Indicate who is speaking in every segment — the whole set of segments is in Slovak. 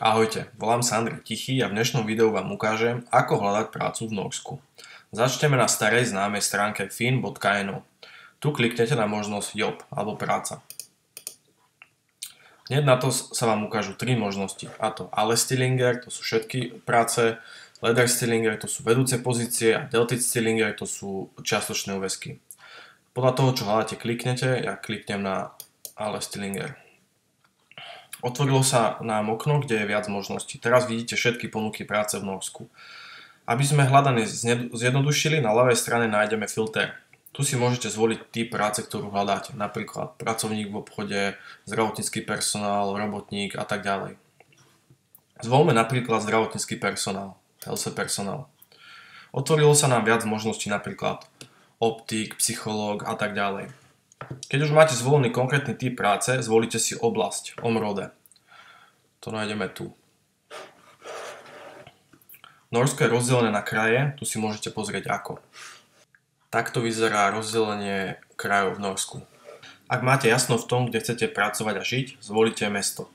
Speaker 1: Ahojte, volám sa Andrej Tichý a v dnešnom videu vám ukážem, ako hľadať prácu v Norsku. Začneme na starej známej stránke fin.no. Tu kliknete na možnosť Job alebo práca. Hneď na to sa vám ukážu tri možnosti, a to Allestillinger, to sú všetky práce, Lederstillinger, to sú vedúce pozície a Deltitstillinger, to sú čiastočné úväzky. Podľa toho, čo hľadáte, kliknete, ja kliknem na Allestillinger. Otvorilo sa nám okno, kde je viac možností. Teraz vidíte všetky ponuky práce v Norsku. Aby sme hľadanie zjednodušili, na ľavej strane nájdeme filter. Tu si môžete zvoliť typ práce, ktorú hľadáte, napríklad pracovník v obchode, zdravotnícky personál, robotník a tak ďalej. Zvolme napríklad zdravotnícky personál, health personál. Otvorilo sa nám viac možností, napríklad optik, psychológ a tak ďalej. Keď už máte zvolený konkrétny typ práce, zvolite si oblasť, omrode. To nájdeme tu. Norsko je rozdelené na kraje, tu si môžete pozrieť ako. Takto vyzerá rozdelenie krajov v Norsku. Ak máte jasno v tom, kde chcete pracovať a žiť, zvolite mesto.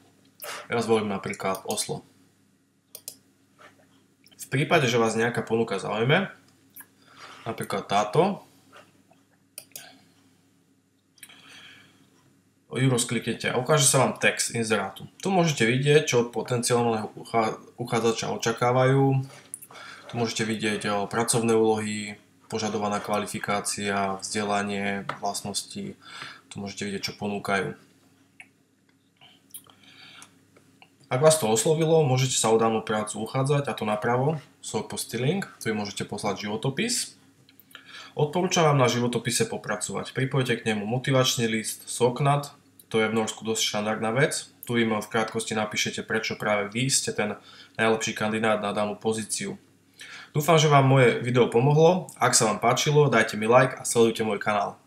Speaker 1: Ja zvolím napríklad Oslo. V prípade, že vás nejaká ponuka zaujme, napríklad táto, rozkliknete a ukáže sa vám text inzerátu. Tu môžete vidieť, čo od potenciálneho uchádzača očakávajú. Tu môžete vidieť pracovné úlohy, požadovaná kvalifikácia, vzdelanie, vlastnosti. Tu môžete vidieť, čo ponúkajú. Ak vás to oslovilo, môžete sa o danú prácu uchádzať, a to napravo, Sorpostilling, tu môžete poslať životopis. Odporúčam vám na životopise popracovať. Pripojte k nemu motivačný list, Soknat, to je v Norsku dosť štandardná vec. Tu im v krátkosti napíšete, prečo práve vy ste ten najlepší kandidát na danú pozíciu. Dúfam, že vám moje video pomohlo. Ak sa vám páčilo, dajte mi like a sledujte môj kanál.